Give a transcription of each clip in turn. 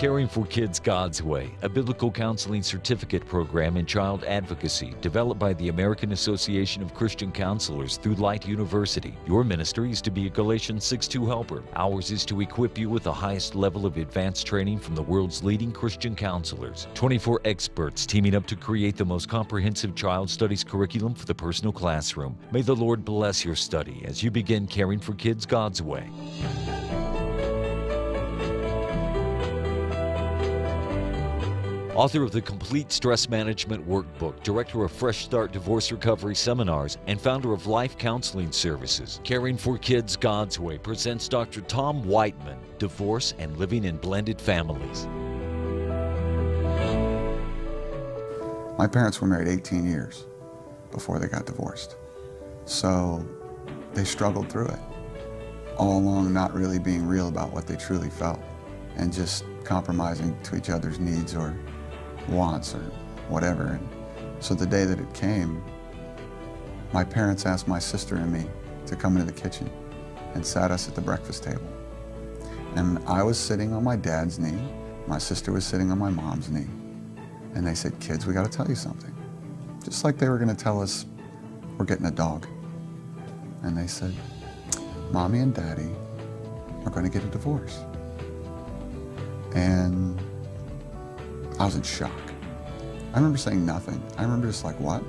Caring for Kids God's Way, a biblical counseling certificate program in child advocacy developed by the American Association of Christian Counselors through Light University. Your ministry is to be a Galatians 6:2 helper. Ours is to equip you with the highest level of advanced training from the world's leading Christian counselors. 24 experts teaming up to create the most comprehensive child studies curriculum for the personal classroom. May the Lord bless your study as you begin caring for kids God's way. Author of the Complete Stress Management Workbook, director of Fresh Start Divorce Recovery Seminars, and founder of Life Counseling Services, Caring for Kids God's Way presents Dr. Tom Whiteman, Divorce and Living in Blended Families. My parents were married 18 years before they got divorced. So they struggled through it, all along not really being real about what they truly felt and just compromising to each other's needs or wants or whatever. And so the day that it came, my parents asked my sister and me to come into the kitchen and sat us at the breakfast table. And I was sitting on my dad's knee, my sister was sitting on my mom's knee. And they said, "Kids, we gotta tell you something." Just like they were gonna tell us we're getting a dog. And they said, "Mommy and Daddy are gonna get a divorce." And I was in shock. I remember saying nothing. I remember just like, "What?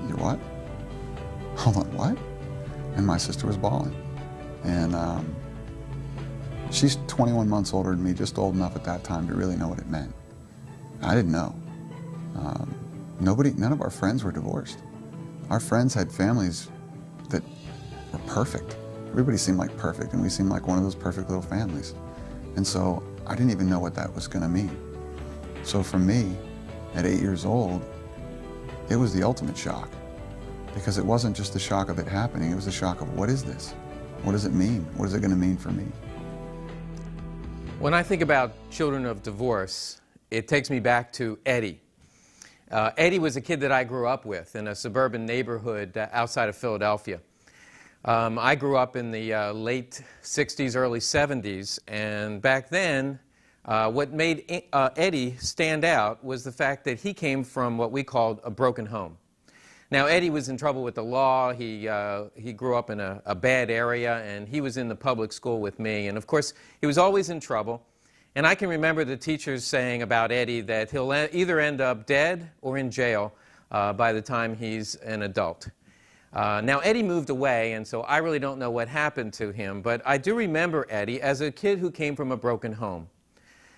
You're what? Hold on, what?" And my sister was bawling. And she's 21 months older than me, just old enough at that time to really know what it meant. I didn't know. None of our friends were divorced. Our friends had families that were perfect. Everybody seemed like perfect, and we seemed like one of those perfect little families. And so I didn't even know what that was gonna mean. So for me, at 8 years old, it was the ultimate shock, because it wasn't just the shock of it happening, it was the shock of, what is this? What does it mean? What is it gonna mean for me? When I think about children of divorce, it takes me back to Eddie. Eddie was a kid that I grew up with in a suburban neighborhood outside of Philadelphia. I grew up in the late 60s, early 70s, and back then, what made Eddie stand out was the fact that he came from what we called a broken home. Now, Eddie was in trouble with the law. He grew up in a bad area, and he was in the public school with me. And of course, he was always in trouble. And I can remember the teachers saying about Eddie that he'll either end up dead or in jail by the time he's an adult. Now, Eddie moved away, and so I really don't know what happened to him, but I do remember Eddie as a kid who came from a broken home.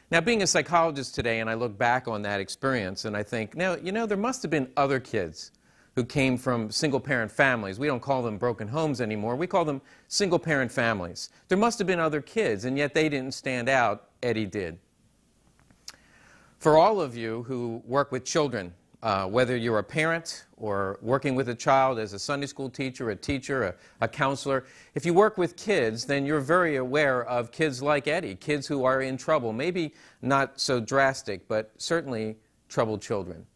Now, being a psychologist today, and I look back on that experience, and I think, now, you know, there must have been other kids who came from single-parent families. We don't call them broken homes anymore. We call them single-parent families. There must have been other kids, and yet they didn't stand out. Eddie did. For all of you who work with children, whether you're a parent or working with a child as a Sunday school teacher, a counselor, if you work with kids, then you're very aware of kids like Eddie, kids who are in trouble, maybe not so drastic, but certainly troubled children.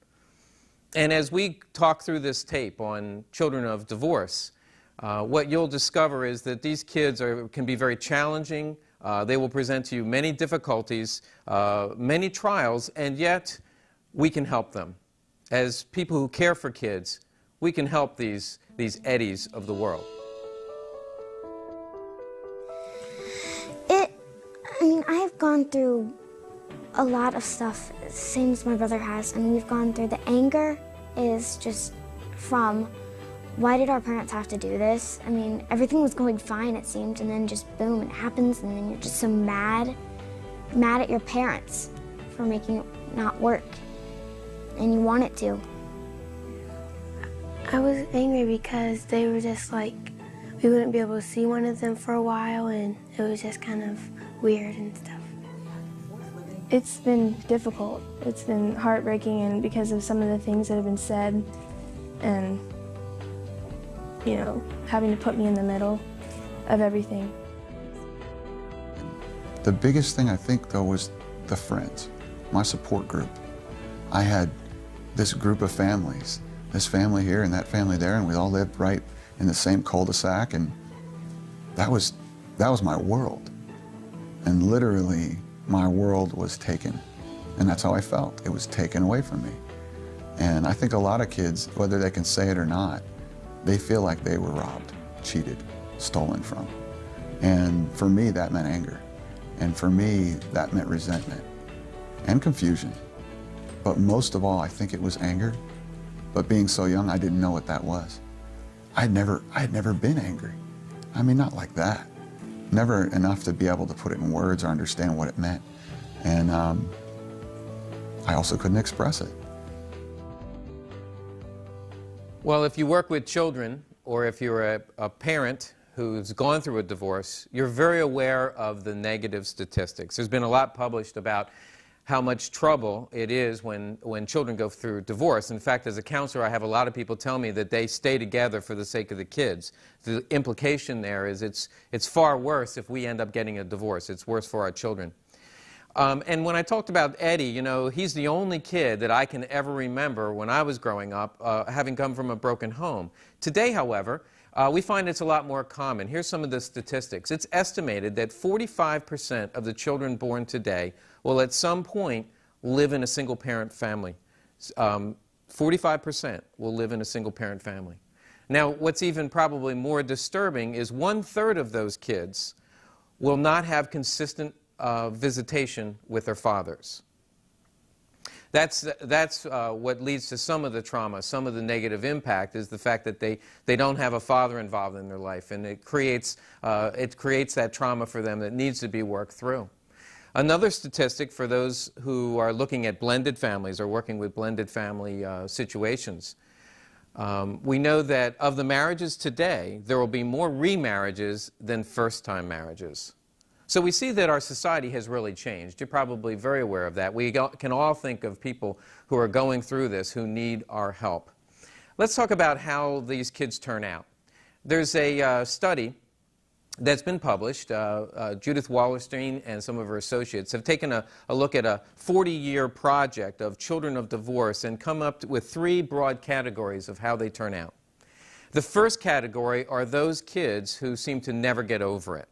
And as we talk through this tape on children of divorce, what you'll discover is that these kids can be very challenging. They will present to you many difficulties, many trials, and yet we can help them. As people who care for kids, we can help these Eddies of the world. I've gone through a lot of stuff, same as my brother has, and we've gone through the anger is just from, why did our parents have to do this? I mean, everything was going fine, it seemed, and then just boom, it happens, and then you're just so mad at your parents for making it not work, and you want it to. I was angry because they were just like, we wouldn't be able to see one of them for a while, and it was just kind of weird and stuff. It's been difficult. It's been heartbreaking, and because of some of the things that have been said, and you know, having to put me in the middle of everything. The biggest thing I think though was the friends, my support group. I had this group of families, this family here and that family there, and we all lived right in the same cul-de-sac, and that was my world. And literally my world was taken. And that's how I felt. It was taken away from me. And I think a lot of kids, whether they can say it or not, they feel like they were robbed, cheated, stolen from. And for me, that meant anger. And for me, that meant resentment and confusion. But most of all, I think it was anger. But being so young, I didn't know what that was. I had never been angry. I mean, not like that. Never enough to be able to put it in words or understand what it meant. And I also couldn't express it. Well, if you work with children, or if you're a parent who's gone through a divorce, you're very aware of the negative statistics. There's been a lot published about how much trouble it is when children go through divorce. In fact, as a counselor, I have a lot of people tell me that they stay together for the sake of the kids. The implication there is it's far worse if we end up getting a divorce. It's worse for our children. And when I talked about Eddie, you know, he's the only kid that I can ever remember when I was growing up having come from a broken home. Today, however, we find it's a lot more common. Here's some of the statistics. It's estimated that 45% of the children born today will at some point live in a single-parent family. 45% will live in a single-parent family. Now, what's even probably more disturbing is 1/3 of those kids will not have consistent visitation with their fathers. That's what leads to some of the trauma, some of the negative impact is the fact that they don't have a father involved in their life, and it creates that trauma for them that needs to be worked through. Another statistic for those who are looking at blended families or working with blended family situations, we know that of the marriages today, there will be more remarriages than first-time marriages. So we see that our society has really changed. You're probably very aware of that. We can all think of people who are going through this who need our help. Let's talk about how these kids turn out. There's a study that's been published. Judith Wallerstein and some of her associates have taken a look at a 40-year project of children of divorce and come up with 3 broad categories of how they turn out. The first category are those kids who seem to never get over it.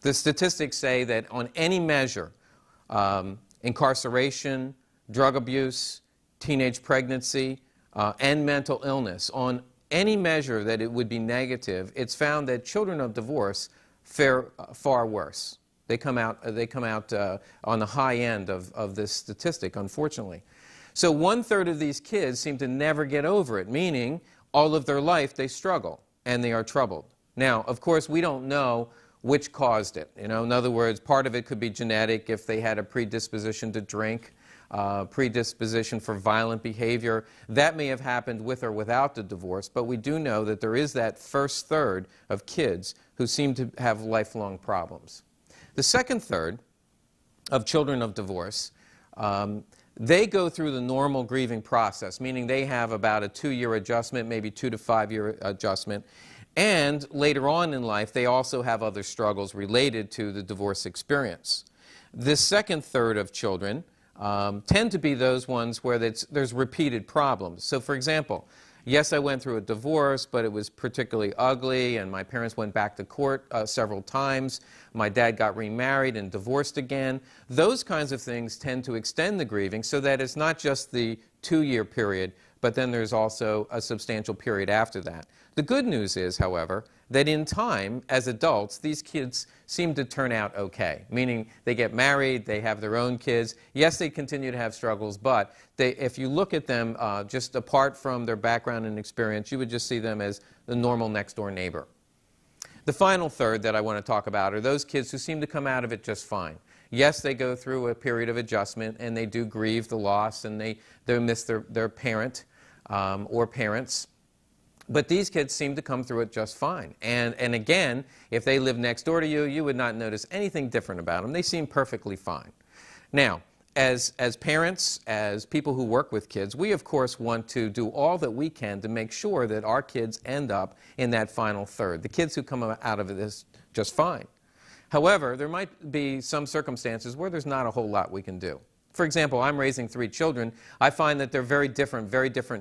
The statistics say that on any measure, incarceration, drug abuse, teenage pregnancy, and mental illness, on any measure that it would be negative, it's found that children of divorce fare far worse. They come out on the high end of this statistic, unfortunately. So 1/3 of these kids seem to never get over it, meaning all of their life they struggle and they are troubled. Now, of course, we don't know which caused it. You know, in other words, part of it could be genetic if they had a predisposition to drink, predisposition for violent behavior. That may have happened with or without the divorce, but we do know that there is that first third of kids who seem to have lifelong problems. The second third of children of divorce, they go through the normal grieving process, meaning they have about a 2-year adjustment, maybe 2 to 5 year adjustment. And later on in life, they also have other struggles related to the divorce experience. This second third of children tend to be those ones where there's repeated problems. So for example, yes, I went through a divorce, but it was particularly ugly, and my parents went back to court several times. My dad got remarried and divorced again. Those kinds of things tend to extend the grieving so that it's not just the 2-year period, but then there's also a substantial period after that. The good news is, however, that in time, as adults, these kids seem to turn out okay, meaning they get married, they have their own kids. Yes, they continue to have struggles, but if you look at them just apart from their background and experience, you would just see them as the normal next-door neighbor. The final third that I want to talk about are those kids who seem to come out of it just fine. Yes, they go through a period of adjustment, and they do grieve the loss, and they miss their parent or parents. But these kids seem to come through it just fine. And again, if they live next door to you, you would not notice anything different about them. They seem perfectly fine. Now, as parents, as people who work with kids, we of course want to do all that we can to make sure that our kids end up in that final third, the kids who come out of this just fine. However, there might be some circumstances where there's not a whole lot we can do. For example, I'm raising 3 children. I find that they're very different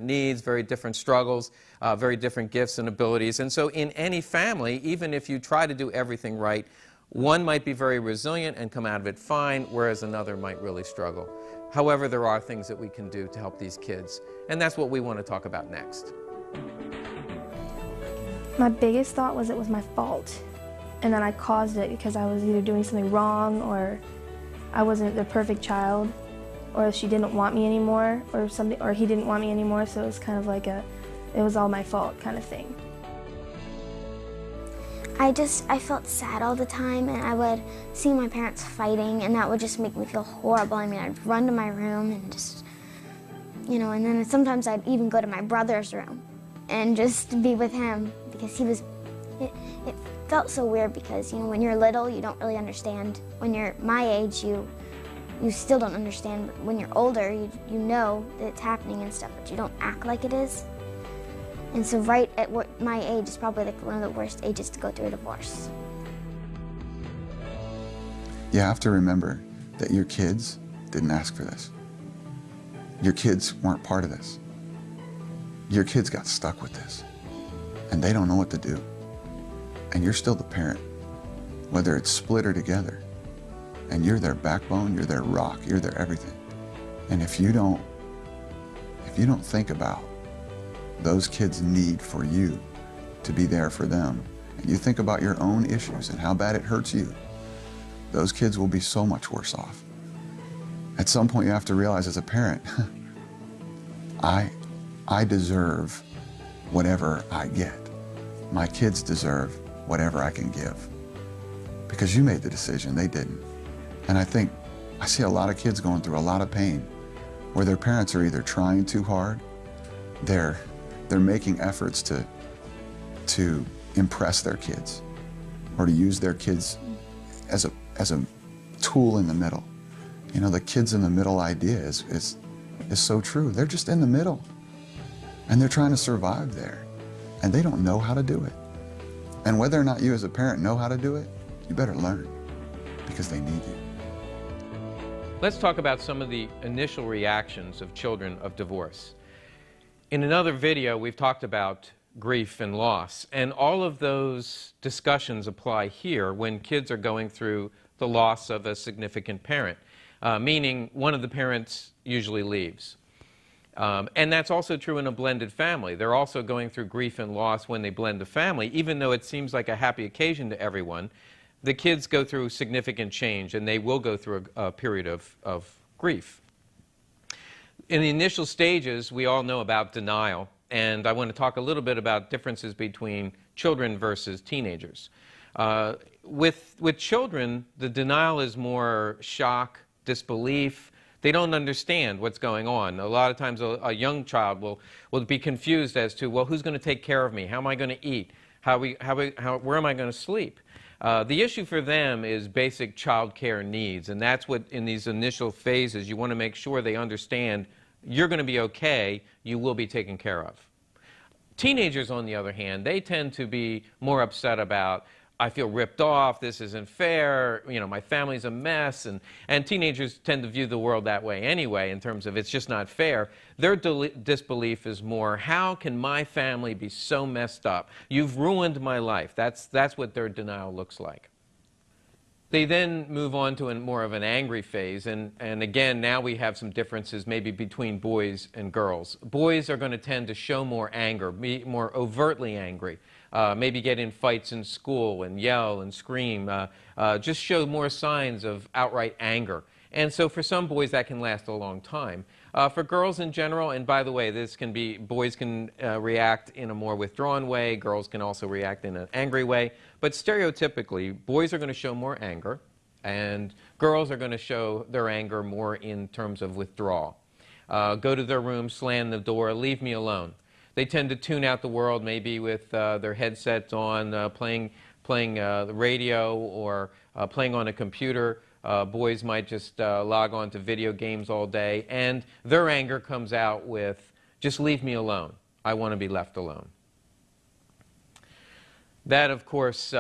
needs, very different struggles, very different gifts and abilities. And so in any family, even if you try to do everything right, One might be very resilient and come out of it fine, whereas another might really struggle. However, there are things that we can do to help these kids, and that's what we want to talk about next. My biggest thought was it was my fault, and that I caused it because I was either doing something wrong, or I wasn't the perfect child, or she didn't want me anymore, or something, or he didn't want me anymore, so it was kind of like it was all my fault kind of thing. I felt sad all the time, and I would see my parents fighting, and that would just make me feel horrible. I mean, I'd run to my room and just, and then sometimes I'd even go to my brother's room and just be with him, because it felt so weird, because, when you're little, you don't really understand. When you're my age, you still don't understand. But when you're older, you know that it's happening and stuff, but you don't act like it is. And so right at my age is probably like one of the worst ages to go through a divorce. You have to remember that your kids didn't ask for this. Your kids weren't part of this. Your kids got stuck with this, and they don't know what to do. And you're still the parent, whether it's split or together. And you're their backbone, you're their rock, you're their everything. And if you don't think about those kids' need for you to be there for them, and you think about your own issues and how bad it hurts you, those kids will be so much worse off. At some point you have to realize as a parent, I deserve whatever I get. My kids deserve whatever I can give. Because you made the decision, they didn't. And I see a lot of kids going through a lot of pain where their parents are either trying too hard, they're making efforts to impress their kids, or to use their kids as a tool in the middle. The kids in the middle idea is so true. They're just in the middle, and they're trying to survive there, and they don't know how to do it. And whether or not you as a parent know how to do it, you better learn, because they need you. Let's talk about some of the initial reactions of children of divorce. In another video, we've talked about grief and loss, and all of those discussions apply here when kids are going through the loss of a significant parent, meaning one of the parents usually leaves. And that's also true in a blended family. They're also going through grief and loss when they blend a family. Even though it seems like a happy occasion to everyone, the kids go through significant change, and they will go through a period of grief. In the initial stages, we all know about denial, and I want to talk a little bit about differences between children versus teenagers. With children, the denial is more shock, disbelief. They don't understand what's going on. A lot of times a young child will be confused as to, well, who's going to take care of me? How am I going to eat? Where am I going to sleep? The issue for them is basic child care needs, and that's what, in these initial phases, you want to make sure they understand you're going to be okay, you will be taken care of. Teenagers, on the other hand, they tend to be more upset about, I feel ripped off, this isn't fair, my family's a mess, and teenagers tend to view the world that way anyway, in terms of it's just not fair. Their disbelief is more, how can my family be so messed up? You've ruined my life. That's what their denial looks like. They then move on to more of an angry phase, and again, now we have some differences maybe between boys and girls. Boys are going to tend to show more anger, be more overtly angry, maybe get in fights in school and yell and scream, just show more signs of outright anger. And so for some boys that can last a long time. For girls in general, and by the way, boys can react in a more withdrawn way, girls can also react in an angry way, but stereotypically, boys are going to show more anger, and girls are going to show their anger more in terms of withdrawal. Go to their room, slam the door, leave me alone. They tend to tune out the world, maybe with their headsets on, playing the radio or playing on a computer. Boys might just log on to video games all day, and their anger comes out with, just leave me alone. I want to be left alone. That, of course,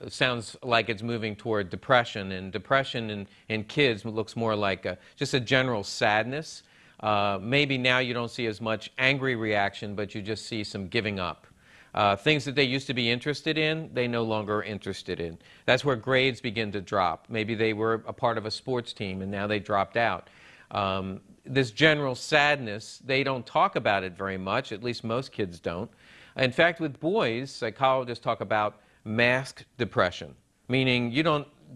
sounds like it's moving toward depression, and depression in kids looks more like just a general sadness. Maybe now you don't see as much angry reaction, but you just see some giving up. Things that they used to be interested in, they no longer are interested in. That's where grades begin to drop. Maybe they were a part of a sports team and now they dropped out. This general sadness, they don't talk about it very much, at least most kids don't. In fact, with boys, psychologists talk about masked depression, meaning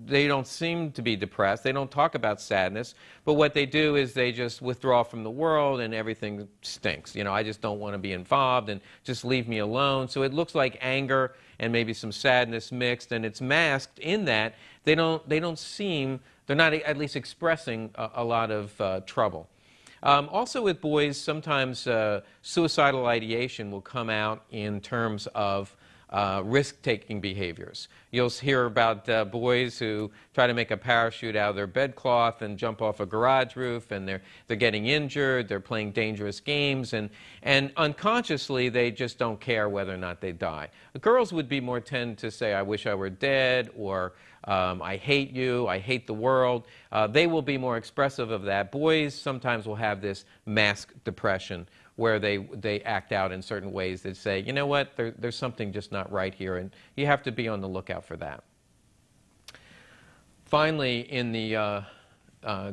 they don't seem to be depressed, they don't talk about sadness, but what they do is they just withdraw from the world and everything stinks. I just don't want to be involved and just leave me alone. So it looks like anger and maybe some sadness mixed, and it's masked in that they're not at least expressing a lot of trouble. Also with boys, sometimes suicidal ideation will come out in terms of risk-taking behaviors. You'll hear about boys who try to make a parachute out of their bedcloth and jump off a garage roof, and they're getting injured, they're playing dangerous games, and unconsciously they just don't care whether or not they die. Girls would be more tend to say, I wish I were dead, or I hate you, I hate the world. They will be more expressive of that. Boys sometimes will have this masked depression, where they act out in certain ways that say, you know what, there's something just not right here, and you have to be on the lookout for that. Finally, in the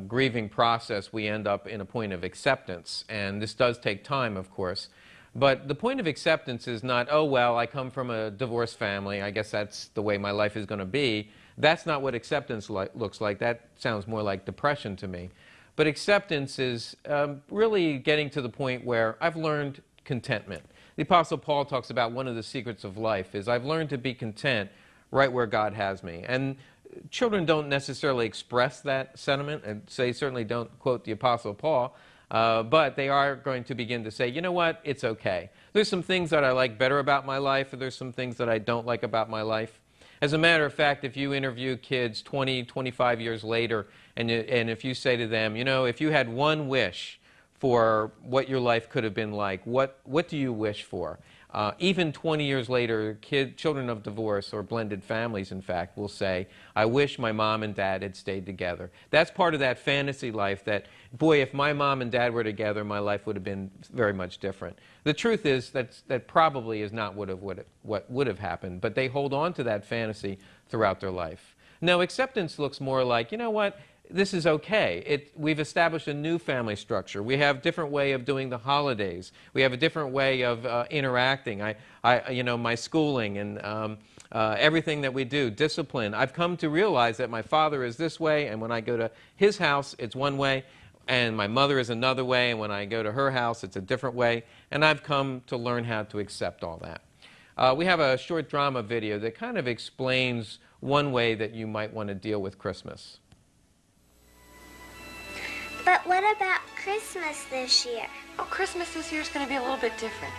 grieving process, we end up in a point of acceptance, and this does take time, of course. But the point of acceptance is not, oh, well, I come from a divorced family, I guess that's the way my life is going to be. That's not what acceptance looks like. That sounds more like depression to me. But acceptance is really getting to the point where I've learned contentment. The Apostle Paul talks about one of the secrets of life is I've learned to be content right where God has me. And children don't necessarily express that sentiment, and they certainly don't quote the Apostle Paul, but they are going to begin to say, you know what, it's okay. There's some things that I like better about my life, and there's some things that I don't like about my life. As a matter of fact, if you interview kids 20, 25 years later, and if you say to them, if you had one wish for what your life could have been like, what do you wish for? Even 20 years later, children of divorce or blended families, in fact, will say, I wish my mom and dad had stayed together. That's part of that fantasy life that, boy, if my mom and dad were together, my life would have been very much different. The truth is that probably is not what would have happened, but they hold on to that fantasy throughout their life. Now, acceptance looks more like, you know what? This is okay. We've established a new family structure. We have a different way of doing the holidays. We have a different way of interacting. My schooling and everything that we do, discipline. I've come to realize that my father is this way, and when I go to his house, it's one way, and my mother is another way, and when I go to her house, it's a different way, and I've come to learn how to accept all that. We have a short drama video that kind of explains one way that you might want to deal with Christmas. But what about Christmas this year? Oh, Christmas this year is going to be a little bit different.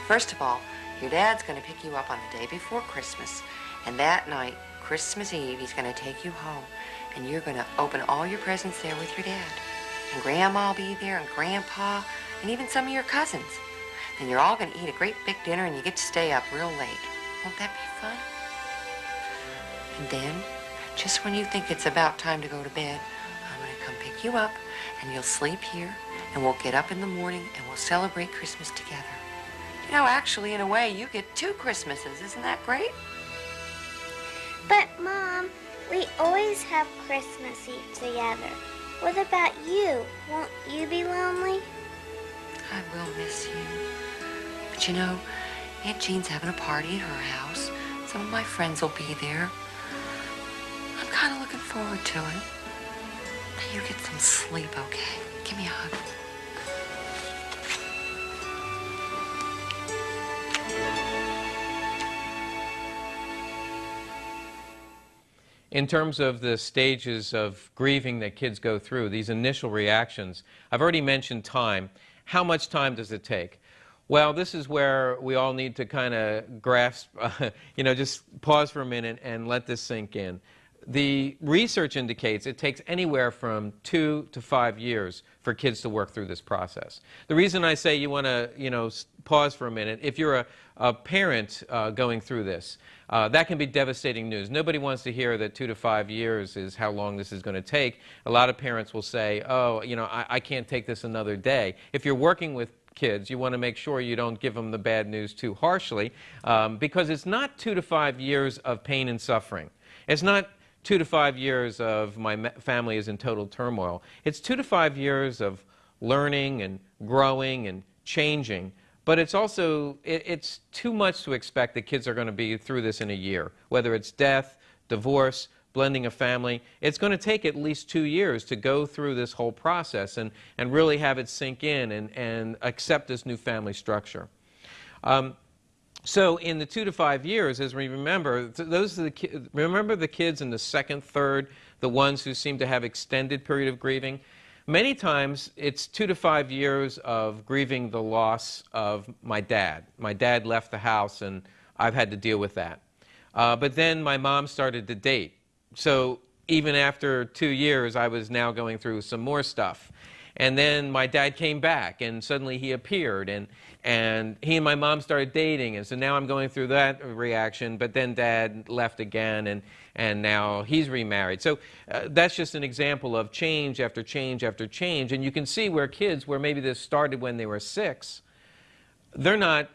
First of all, your dad's going to pick you up on the day before Christmas, and that night, Christmas Eve, he's going to take you home, and you're going to open all your presents there with your dad. And Grandma will be there, and Grandpa, and even some of your cousins. Then you're all going to eat a great big dinner, and you get to stay up real late. Won't that be fun? And then, just when you think it's about time to go to bed, I'm going to come pick you up, and you'll sleep here, and we'll get up in the morning, and we'll celebrate Christmas together. Actually, in a way, you get 2 Christmases. Isn't that great? But, Mom, we always have Christmas Eve together. What about you? Won't you be lonely? I will miss you. But Aunt Jean's having a party at her house. Some of my friends will be there. I'm kind of looking forward to it. Now you get some sleep, okay? Give me a hug. In terms of the stages of grieving that kids go through, these initial reactions, I've already mentioned time. How much time does it take? Well, this is where we all need to kind of grasp, just pause for a minute and let this sink in. the research indicates it takes anywhere from 2 to 5 years for kids to work through this process. The reason I say you want to, pause for a minute, if you're a parent going through this, that can be devastating news. Nobody wants to hear that 2 to 5 years is how long this is going to take. A lot of parents will say, oh, I can't take this another day. If you're working with kids, you want to make sure you don't give them the bad news too harshly, because it's not 2 to 5 years of pain and suffering. It's not 2 to 5 years of my family is in total turmoil. It's 2 to 5 years of learning and growing and changing. But it's also, it's too much to expect that kids are going to be through this in a year. Whether it's death, divorce, blending a family, it's going to take at least 2 years to go through this whole process and really have it sink in and accept this new family structure. So in the 2 to 5 years, as we remember, those are remember the kids in the second, third, the ones who seem to have extended period of grieving? Many times it's 2 to 5 years of grieving the loss of my dad. My dad left the house and I've had to deal with that. But then my mom started to date. So even after 2 years, I was now going through some more stuff. And then my dad came back, and suddenly he appeared, and he and my mom started dating, and so now I'm going through that reaction, but then Dad left again, and now he's remarried. So that's just an example of change after change after change, and you can see where kids, where maybe this started when they were 6, they're not,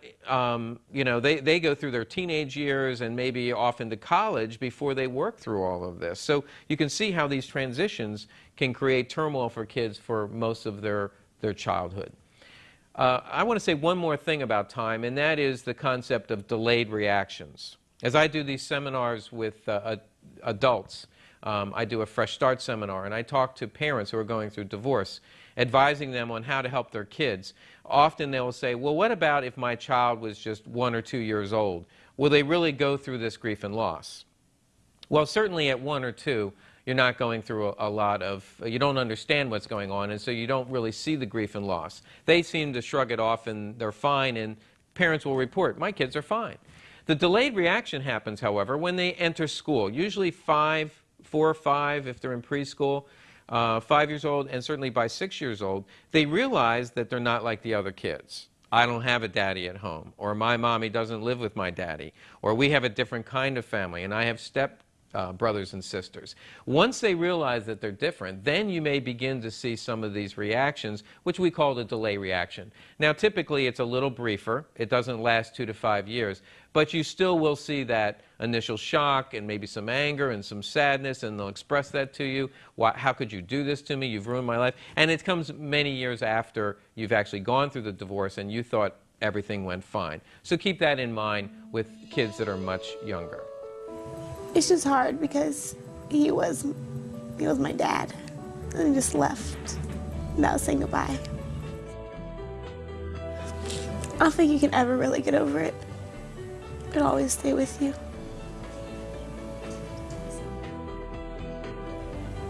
they go through their teenage years and maybe off into college before they work through all of this. So you can see how these transitions can create turmoil for kids for most of their childhood. I want to say one more thing about time, and that is the concept of delayed reactions. As I do these seminars with adults, I do a Fresh Start seminar, and I talk to parents who are going through divorce, advising them on how to help their kids. Often they will say, well, what about if my child was just 1 or 2 years old? Will they really go through this grief and loss? Well, certainly at 1 or 2, you're not going through a lot of, you don't understand what's going on, and so you don't really see the grief and loss. They seem to shrug it off and they're fine, and parents will report, my kids are fine. The delayed reaction happens, however, when they enter school, usually 4 or 5 if they're in preschool, 5 years old, and certainly by 6 years old, they realize that they're not like the other kids. I don't have a daddy at home, or my mommy doesn't live with my daddy, or we have a different kind of family, and I have step brothers and sisters. Once they realize that they're different, then you may begin to see some of these reactions, which we call the delay reaction. Now, typically, it's a little briefer. It doesn't last 2 to 5 years, but you still will see that initial shock and maybe some anger and some sadness, and they'll express that to you. How could you do this to me? You've ruined my life. And it comes many years after you've actually gone through the divorce and you thought everything went fine. So keep that in mind with kids that are much younger. It's just hard because he was my dad, and he just left without saying goodbye. I don't think you can ever really get over it. It'll always stay with you.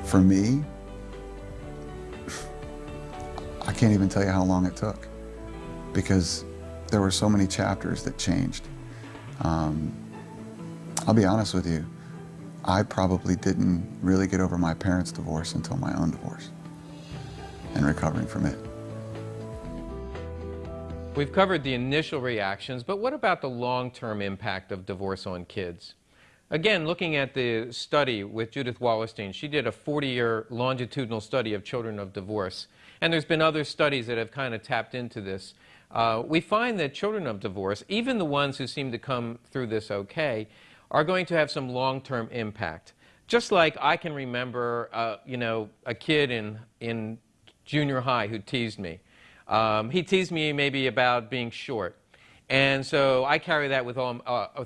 For me, I can't even tell you how long it took, because there were so many chapters that changed. I'll be honest with you, I probably didn't really get over my parents' divorce until my own divorce and recovering from it. We've covered the initial reactions, but what about the long-term impact of divorce on kids? Again, looking at the study with Judith Wallerstein, she did a 40-year longitudinal study of children of divorce, and there's been other studies that have kind of tapped into this. We find that children of divorce, even the ones who seem to come through this okay, are going to have some long-term impact. Just like I can remember, a kid in junior high who teased me. He teased me maybe about being short. And so I carry that with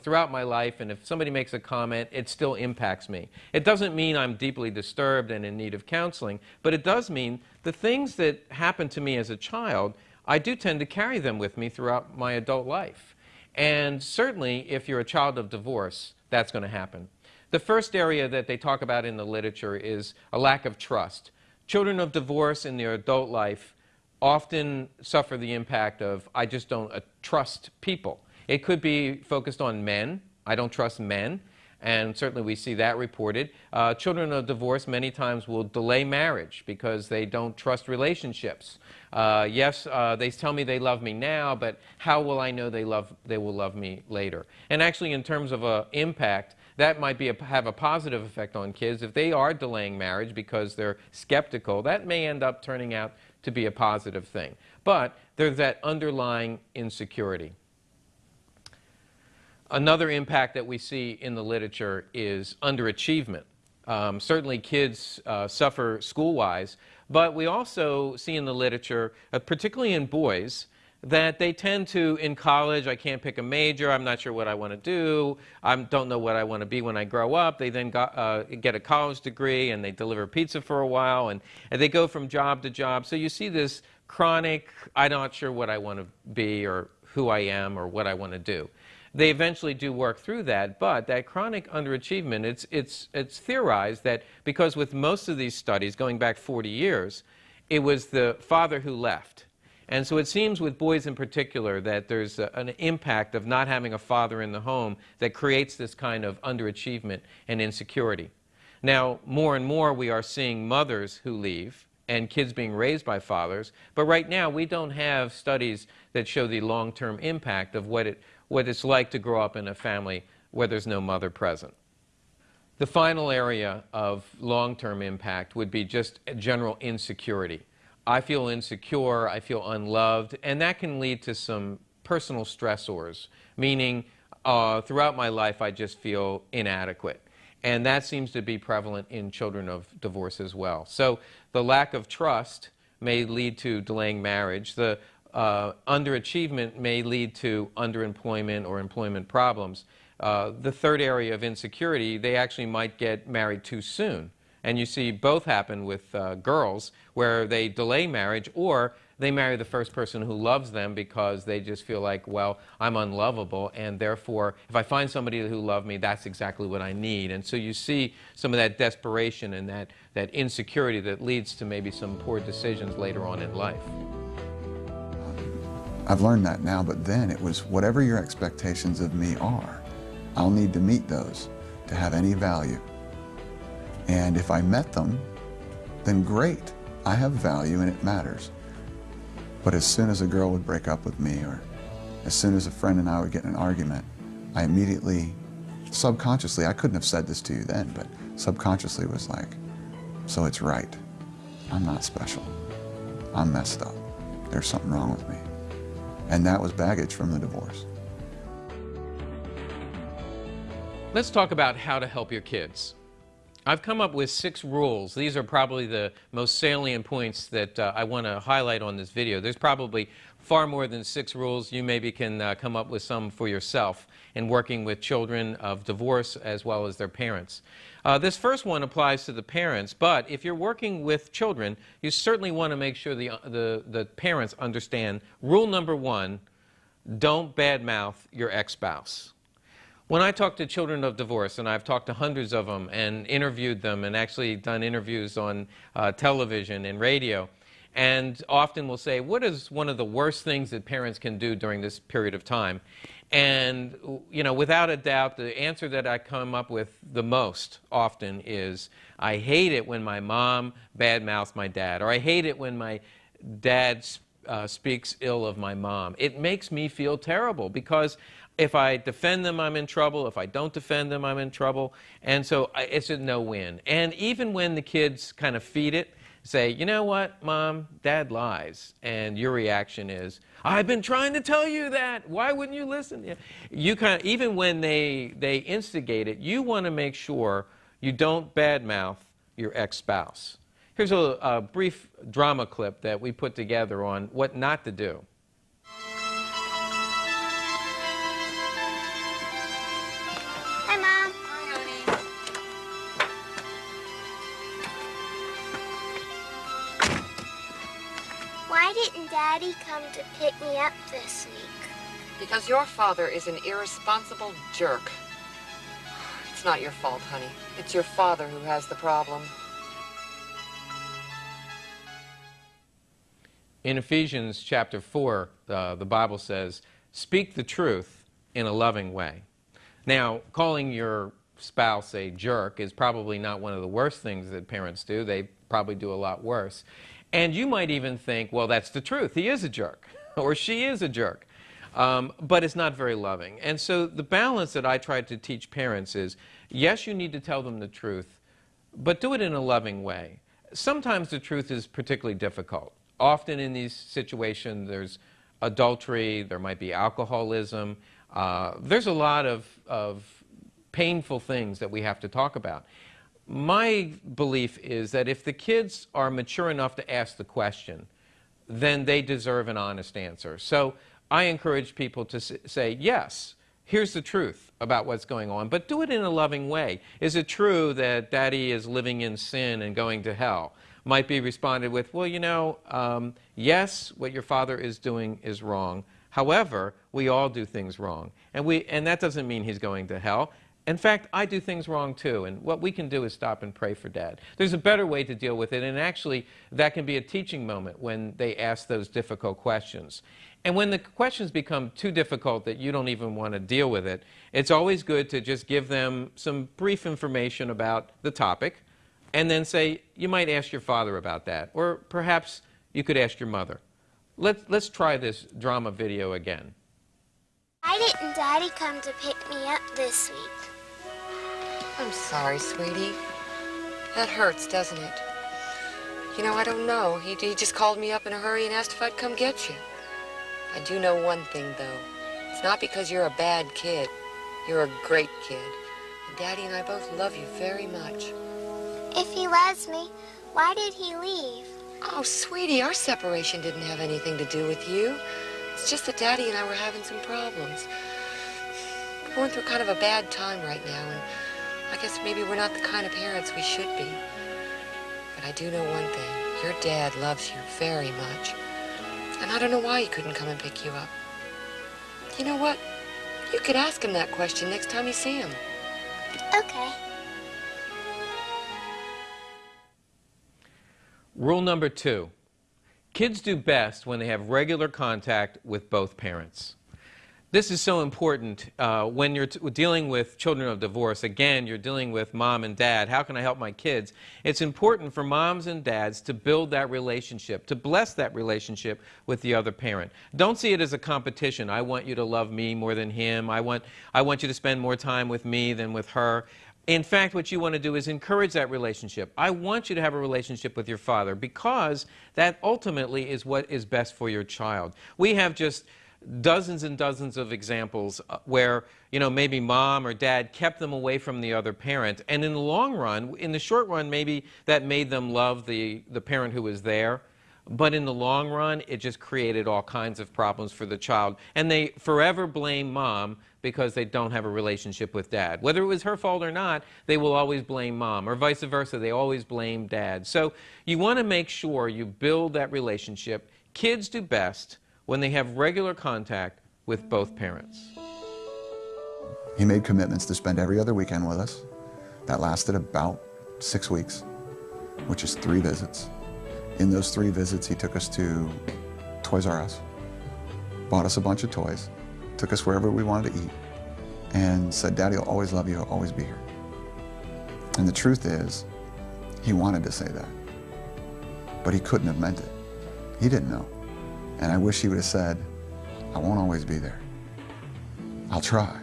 throughout my life, and if somebody makes a comment, it still impacts me. It doesn't mean I'm deeply disturbed and in need of counseling, but it does mean the things that happened to me as a child, I do tend to carry them with me throughout my adult life. And certainly, if you're a child of divorce, that's going to happen. The first area that they talk about in the literature is a lack of trust. Children of divorce in their adult life often suffer the impact of, I just don't trust people. It could be focused on men. I don't trust men. and certainly we see that reported. Children of divorce many times will delay marriage because they don't trust relationships. Yes, they tell me they love me now, but how will I know they will love me later? And actually, in terms of impact, that might have a positive effect on kids. If they are delaying marriage because they're skeptical, that may end up turning out to be a positive thing. But there's that underlying insecurity. Another impact that we see in the literature is underachievement. Certainly kids suffer school-wise, but we also see in the literature, particularly in boys, that they tend to, in college, I can't pick a major, I'm not sure what I want to do, I don't know what I want to be when I grow up. They then get a college degree and they deliver pizza for a while and they go from job to job. So you see this chronic, I'm not sure what I want to be or who I am or what I want to do. They eventually do work through that, but that chronic underachievement, it's theorized that because with most of these studies, going back 40 years, it was the father who left. And so it seems with boys in particular that there's an impact of not having a father in the home that creates this kind of underachievement and insecurity. Now, more and more we are seeing mothers who leave and kids being raised by fathers, but right now we don't have studies that show the long-term impact of what it's like to grow up in a family where there's no mother present. The final area of long-term impact would be just general insecurity. I feel insecure, I feel unloved, and that can lead to some personal stressors, meaning throughout my life I just feel inadequate. And that seems to be prevalent in children of divorce as well. So the lack of trust may lead to delaying marriage. The underachievement may lead to underemployment or employment problems. The third area of insecurity, they actually might get married too soon. And you see both happen with girls where they delay marriage or they marry the first person who loves them because they just feel like, well, I'm unlovable, and therefore if I find somebody who loves me, that's exactly what I need. And so you see some of that desperation and that insecurity that leads to maybe some poor decisions later on in life. I've learned that now, but then it was whatever your expectations of me are, I'll need to meet those to have any value. And if I met them, then great, I have value and it matters. But as soon as a girl would break up with me, or as soon as a friend and I would get in an argument, I immediately, subconsciously, I couldn't have said this to you then, but subconsciously was like, so it's right. I'm not special. I'm messed up. There's something wrong with me. And that was baggage from the divorce. Let's talk about how to help your kids. I've come up with 6 rules. These are probably the most salient points that I want to highlight on this video. There's probably far more than 6 rules. You maybe can come up with some for yourself in working with children of divorce as well as their parents. This first one applies to the parents, but if you're working with children, you certainly want to make sure the parents understand rule number 1, don't badmouth your ex-spouse. When I talk to children of divorce, and I've talked to hundreds of them and interviewed them and actually done interviews on television and radio, and often will say, what is one of the worst things that parents can do during this period of time? And, you know, without a doubt, the answer that I come up with the most often is, I hate it when my mom badmouths my dad, or I hate it when my dad speaks ill of my mom. It makes me feel terrible because if I defend them, I'm in trouble. If I don't defend them, I'm in trouble. And so it's a no-win. And even when the kids kind of feed it, say, you know what, Mom, Dad lies. And your reaction is, I've been trying to tell you that. Why wouldn't you listen? You kind of, even when they instigate it, you want to make sure you don't badmouth your ex-spouse. Here's a brief drama clip that we put together on what not to do. Hi, Mom. Hi, honey. Why didn't Daddy come to pick me up this week? Because your father is an irresponsible jerk. It's not your fault, honey. It's your father who has the problem. In Ephesians chapter 4, the Bible says, speak the truth in a loving way. Now, calling your spouse a jerk is probably not one of the worst things that parents do. They probably do a lot worse. And you might even think, well, that's the truth. He is a jerk, or she is a jerk. But it's not very loving. And so the balance that I try to teach parents is, yes, you need to tell them the truth, but do it in a loving way. Sometimes the truth is particularly difficult. Often in these situations, there's adultery, there might be alcoholism. There's a lot of painful things that we have to talk about. My belief is that if the kids are mature enough to ask the question, then they deserve an honest answer. So I encourage people to say, yes, here's the truth about what's going on, but do it in a loving way. Is it true that Daddy is living in sin and going to hell? Might be responded with, well, you know, yes, what your father is doing is wrong. However, we all do things wrong. And that doesn't mean he's going to hell. In fact, I do things wrong too, and what we can do is stop and pray for Dad. There's a better way to deal with it, and actually that can be a teaching moment when they ask those difficult questions. And when the questions become too difficult that you don't even want to deal with it, it's always good to just give them some brief information about the topic, and then say, you might ask your father about that, or perhaps you could ask your mother. Let's try this drama video again. Why didn't Daddy come to pick me up this week? I'm sorry, sweetie. That hurts, doesn't it? You know, I don't know. He just called me up in a hurry and asked if I'd come get you. I do know one thing, though. It's not because you're a bad kid. You're a great kid. And Daddy and I both love you very much. If he loves me, why did he leave? Oh, sweetie, our separation didn't have anything to do with you. It's just that Daddy and I were having some problems. We're going through kind of a bad time right now, and I guess maybe we're not the kind of parents we should be. But I do know one thing. Your dad loves you very much. And I don't know why he couldn't come and pick you up. You know what? You could ask him that question next time you see him. Okay. Rule number 2. Kids do best when they have regular contact with both parents. This is so important when you're dealing with children of divorce. Again, you're dealing with mom and dad. How can I help my kids? It's important for moms and dads to build that relationship, to bless that relationship with the other parent. Don't see it as a competition. I want you to love me more than him. I want you to spend more time with me than with her. In fact, what you want to do is encourage that relationship. I want you to have a relationship with your father because that ultimately is what is best for your child. We have just dozens and dozens of examples where, maybe mom or dad kept them away from the other parent. And in the long run, in the short run, maybe that made them love the parent who was there. But in the long run, it just created all kinds of problems for the child. And they forever blame mom because they don't have a relationship with dad. Whether it was her fault or not, they will always blame mom, or vice versa, they always blame dad. So you want to make sure you build that relationship. Kids do best when they have regular contact with both parents. He made commitments to spend every other weekend with us. That lasted about 6 weeks, which is 3 visits. In those 3 visits, he took us to Toys R Us, bought us a bunch of toys, took us wherever we wanted to eat, and said, Daddy will always love you, he'll always be here. And the truth is, he wanted to say that, but he couldn't have meant it. He didn't know. And I wish he would have said, I won't always be there. I'll try,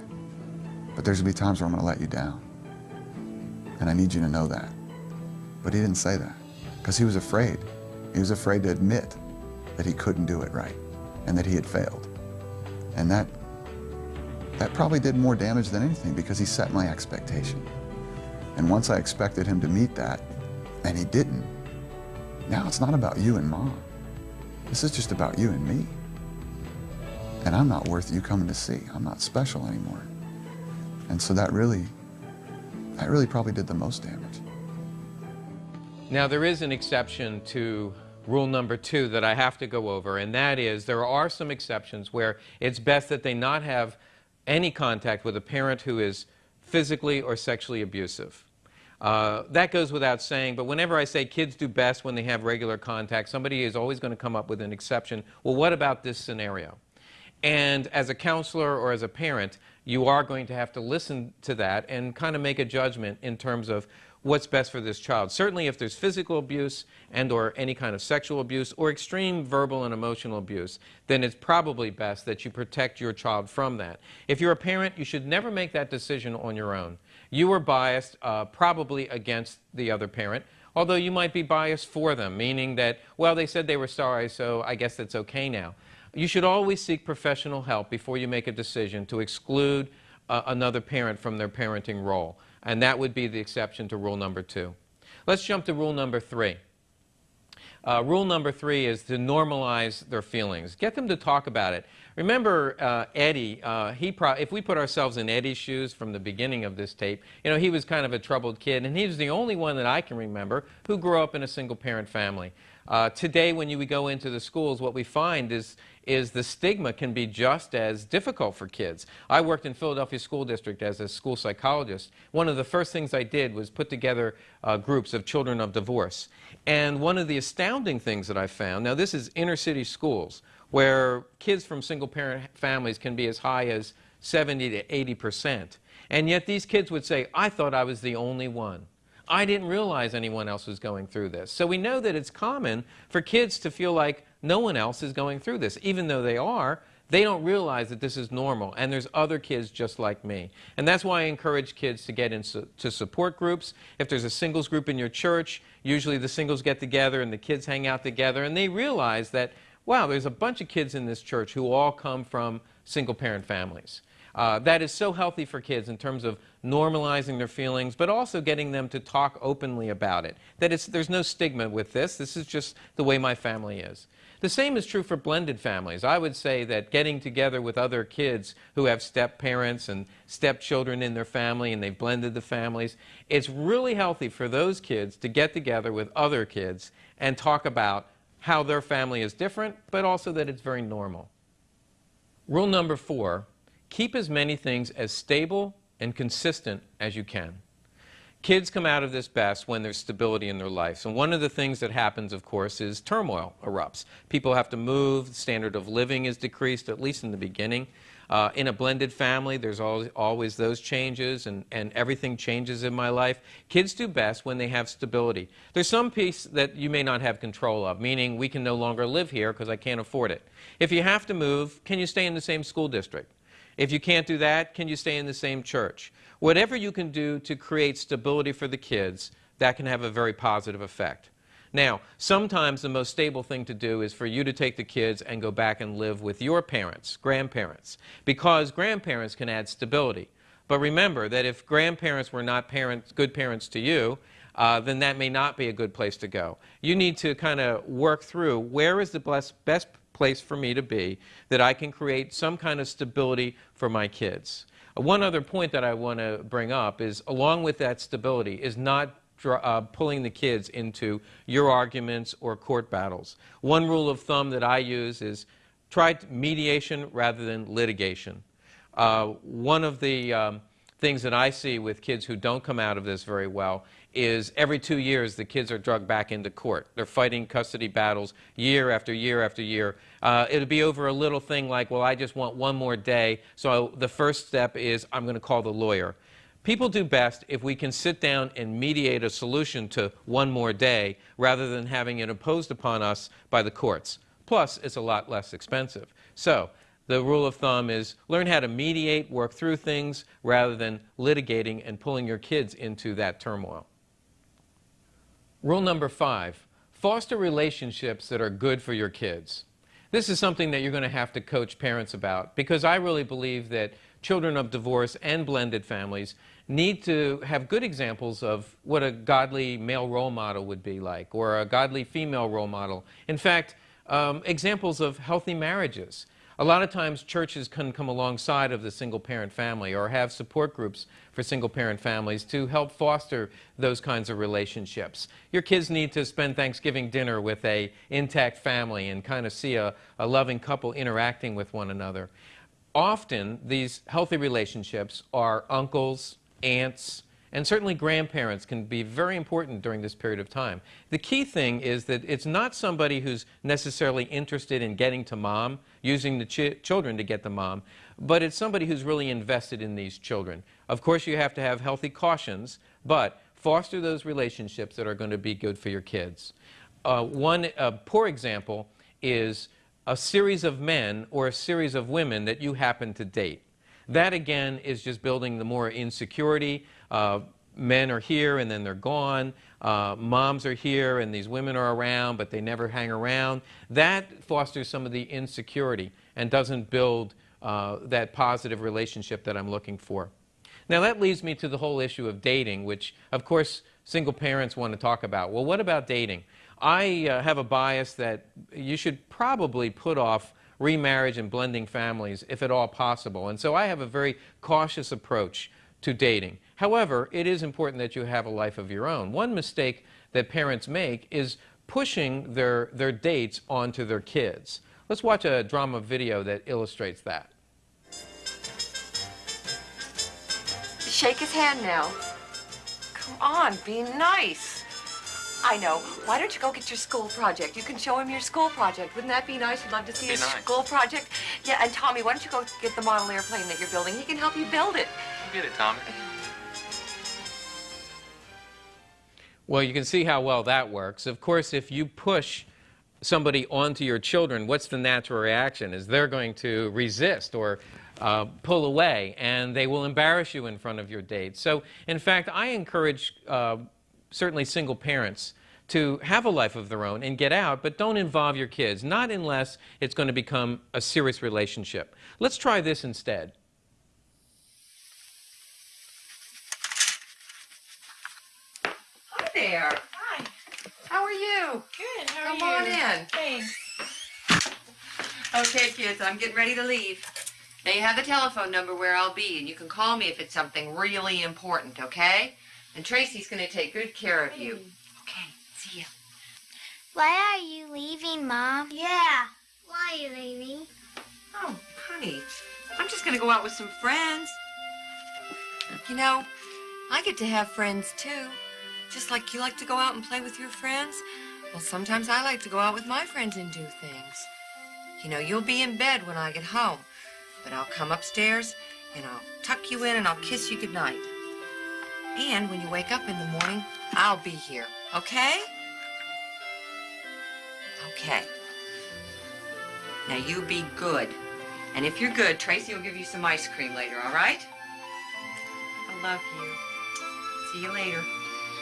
but there's gonna be times where I'm gonna let you down. And I need you to know that. But he didn't say that, because he was afraid. He was afraid to admit that he couldn't do it right and that he had failed. And that probably did more damage than anything because he set my expectation. And once I expected him to meet that, and he didn't, now it's not about you and mom. This is just about you and me. And I'm not worth you coming to see. I'm not special anymore. And so that really probably did the most damage. Now, there is an exception to rule number 2 that I have to go over, and that is there are some exceptions where it's best that they not have any contact with a parent who is physically or sexually abusive. That goes without saying, but whenever I say kids do best when they have regular contact, somebody is always going to come up with an exception. Well, what about this scenario? And as a counselor or as a parent, you are going to have to listen to that and kind of make a judgment in terms of what's best for this child. Certainly if there's physical abuse and or any kind of sexual abuse or extreme verbal and emotional abuse, then it's probably best that you protect your child from that. If you're a parent, you should never make that decision on your own. You are biased probably against the other parent, although you might be biased for them, meaning that, well, they said they were sorry, so I guess it's okay now. You should always seek professional help before you make a decision to exclude another parent from their parenting role. And that would be the exception to rule number 2. Let's jump to rule number 3. Rule number 3 is to normalize their feelings. Get them to talk about it. Remember Eddie, if we put ourselves in Eddie's shoes from the beginning of this tape, you know, he was kind of a troubled kid, and he was the only one that I can remember who grew up in a single-parent family. Today, when we go into the schools, what we find is the stigma can be just as difficult for kids. I worked in Philadelphia School District as a school psychologist. One of the first things I did was put together groups of children of divorce. And one of the astounding things that I found, now this is inner city schools, where kids from single-parent families can be as high as 70 to 80%. And yet these kids would say, I thought I was the only one. I didn't realize anyone else was going through this. So we know that it's common for kids to feel like no one else is going through this. Even though they are, they don't realize that this is normal, and there's other kids just like me. And that's why I encourage kids to get into support groups. If there's a singles group in your church, usually the singles get together and the kids hang out together, and they realize that, wow, there's a bunch of kids in this church who all come from single-parent families. That is so healthy for kids in terms of normalizing their feelings, but also getting them to talk openly about it. That there's no stigma with this. This is just the way my family is. The same is true for blended families. I would say that getting together with other kids who have step-parents and stepchildren in their family and they've blended the families, it's really healthy for those kids to get together with other kids and talk about how their family is different, but also that it's very normal. Rule number 4, keep as many things as stable and consistent as you can. Kids come out of this best when there's stability in their lives. And one of the things that happens, of course, is turmoil erupts. People have to move, the standard of living is decreased, at least in the beginning. In a blended family, there's always those changes, and everything changes in my life. Kids do best when they have stability. There's some piece that you may not have control of, meaning we can no longer live here because I can't afford it. If you have to move, can you stay in the same school district? If you can't do that, can you stay in the same church? Whatever you can do to create stability for the kids, that can have a very positive effect. Now, sometimes the most stable thing to do is for you to take the kids and go back and live with your parents, grandparents, because grandparents can add stability. But remember that if grandparents were not good parents to you, then that may not be a good place to go. You need to kind of work through where is the best place for me to be that I can create some kind of stability for my kids. One other point that I want to bring up is, along with that stability, is not pulling the kids into your arguments or court battles. One rule of thumb that I use is try mediation rather than litigation. One of the things that I see with kids who don't come out of this very well is every 2 years the kids are dragged back into court. They're fighting custody battles year after year after year. It'll be over a little thing like, well, I just want one more day, so the first step is I'm going to call the lawyer. People do best if we can sit down and mediate a solution to one more day rather than having it imposed upon us by the courts. Plus, it's a lot less expensive. So, the rule of thumb is learn how to mediate, work through things, rather than litigating and pulling your kids into that turmoil. Rule number 5, foster relationships that are good for your kids. This is something that you're going to have to coach parents about, because I really believe that children of divorce and blended families need to have good examples of what a godly male role model would be like, or a godly female role model. In fact, examples of healthy marriages. A lot of times churches can come alongside of the single-parent family or have support groups for single-parent families to help foster those kinds of relationships. Your kids need to spend Thanksgiving dinner with an intact family and kind of see a loving couple interacting with one another. Often, these healthy relationships are uncles, aunts, And certainly grandparents can be very important during this period of time. The key thing is that it's not somebody who's necessarily interested in getting to mom, using the children to get to mom, but it's somebody who's really invested in these children. Of course, you have to have healthy cautions, but foster those relationships that are going to be good for your kids. One poor example is a series of men or a series of women that you happen to date. That, again, is just building the more insecurity. Men are here and then they're gone. Moms are here and these women are around, but they never hang around. That fosters some of the insecurity and doesn't build that positive relationship that I'm looking for. Now, that leads me to the whole issue of dating, which, of course, single parents want to talk about. Well, what about dating? I have a bias that you should probably put off remarriage and blending families if at all possible. And so I have a very cautious approach to dating. However, it is important that you have a life of your own. One mistake that parents make is pushing their dates onto their kids. Let's watch a drama video that illustrates that. Shake his hand now. Come on, be nice. I know. Why don't you go get your school project? You can show him your school project. Wouldn't that be nice? You'd love to see his school project. Yeah, and Tommy, why don't you go get the model airplane that you're building? He can help you build it. Get it, Tommy. Well, you can see how well that works. Of course, if you push somebody onto your children, what's the natural reaction? Is they're going to resist or pull away, and they will embarrass you in front of your date. So, in fact, I encourage certainly single parents to have a life of their own and get out, but don't involve your kids, not unless it's going to become a serious relationship. Let's try this instead. Hi there. Hi. How are you? Good. How are you? Come on in. Thanks. Okay, kids, I'm getting ready to leave. Now, you have the telephone number where I'll be, and you can call me if it's something really important, okay? And Tracy's going to take good care of you. Okay, see ya. Why are you leaving, Mom? Yeah. Why are you leaving? Oh, honey, I'm just going to go out with some friends. You know, I get to have friends, too. Just like you like to go out and play with your friends. Well, sometimes I like to go out with my friends and do things. You know, you'll be in bed when I get home. But I'll come upstairs, and I'll tuck you in, and I'll kiss you goodnight. And when you wake up in the morning, I'll be here, okay? Okay. Now, you be good. And if you're good, Tracy will give you some ice cream later, all right? I love you. See you later.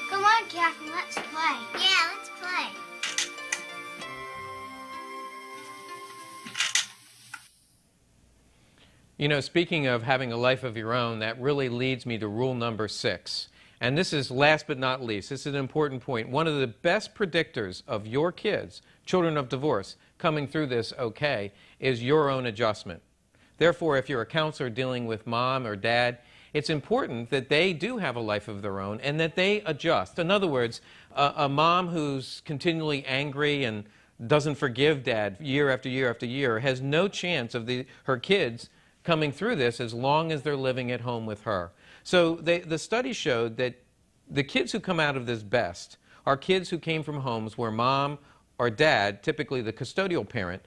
Come on, Catherine, let's play. Yeah, let's play. You know, speaking of having a life of your own, that really leads me to rule number 6. And this is last but not least. This is an important point. One of the best predictors of your kids, children of divorce, coming through this okay, is your own adjustment. Therefore, if you're a counselor dealing with mom or dad, it's important that they do have a life of their own and that they adjust. In other words, a mom who's continually angry and doesn't forgive dad year after year after year has no chance of her kids coming through this as long as they're living at home with her. So the study showed that the kids who come out of this best are kids who came from homes where mom or dad, typically the custodial parent,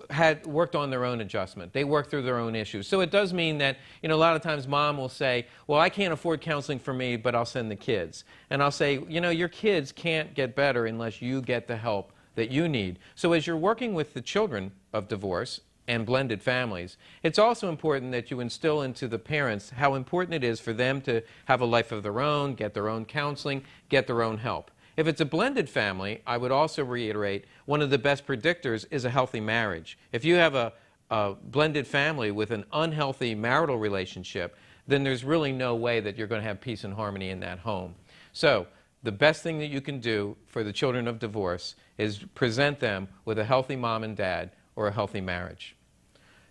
had worked on their own adjustment. They worked through their own issues. So it does mean that, you know, a lot of times mom will say, well, I can't afford counseling for me, but I'll send the kids. And I'll say, you know, your kids can't get better unless you get the help that you need. So as you're working with the children of divorce and blended families, it's also important that you instill into the parents how important it is for them to have a life of their own, get their own counseling, get their own help. If it's a blended family, I would also reiterate, one of the best predictors is a healthy marriage. If you have a blended family with an unhealthy marital relationship, then there's really no way that you're going to have peace and harmony in that home. So the best thing that you can do for the children of divorce is present them with a healthy mom and dad or a healthy marriage.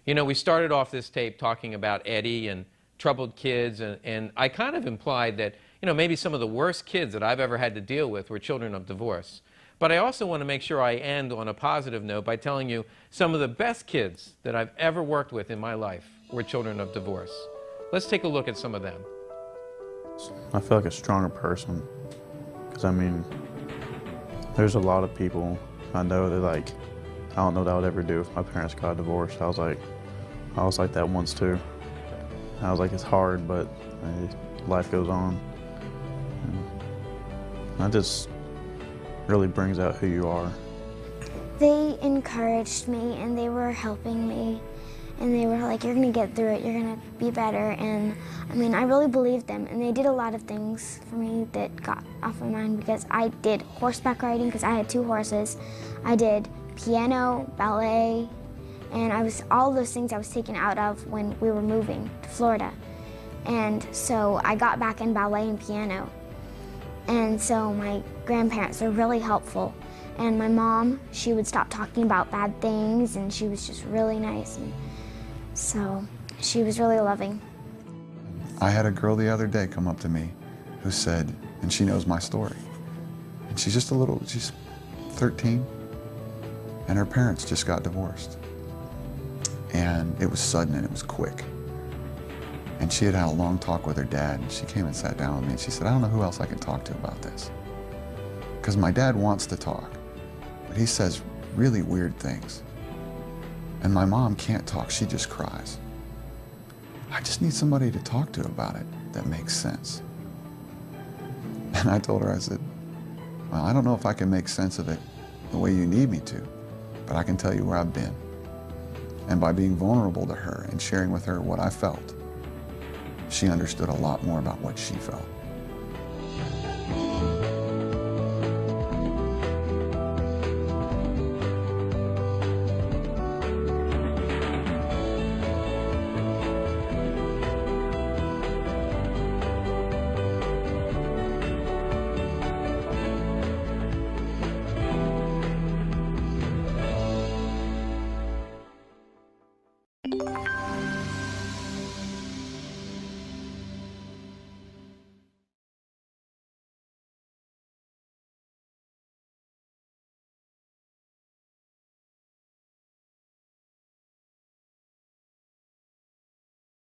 You know, we started off this tape talking about Eddie and troubled kids, and I kind of implied that, you know, maybe some of the worst kids that I've ever had to deal with were children of divorce. But I also want to make sure I end on a positive note by telling you some of the best kids that I've ever worked with in my life were children of divorce. Let's take a look at some of them. I feel like a stronger person. Because, I mean, there's a lot of people I know that, like, I don't know what I would ever do if my parents got divorced. I was like that once too. I was like, it's hard, but life goes on. And that just really brings out who you are. They encouraged me and they were helping me. And they were like, you're gonna get through it, you're gonna be better. And I mean, I really believed them. And they did a lot of things for me that got off my mind, because I did horseback riding, because I had 2 horses. I did piano, ballet, and all those things I was taken out of when we were moving to Florida. And so I got back in ballet and piano. And so my grandparents were really helpful. And my mom, she would stop talking about bad things, and she was just really nice. And so she was really loving. I had a girl the other day come up to me who said, and she knows my story, and she's 13, and her parents just got divorced. And it was sudden and it was quick. And she had had a long talk with her dad, and she came and sat down with me, and she said, I don't know who else I can talk to about this. Because my dad wants to talk, but he says really weird things. And my mom can't talk, she just cries. I just need somebody to talk to about it that makes sense. And I told her, I said, well, I don't know if I can make sense of it the way you need me to, but I can tell you where I've been. And by being vulnerable to her and sharing with her what I felt, she understood a lot more about what she felt.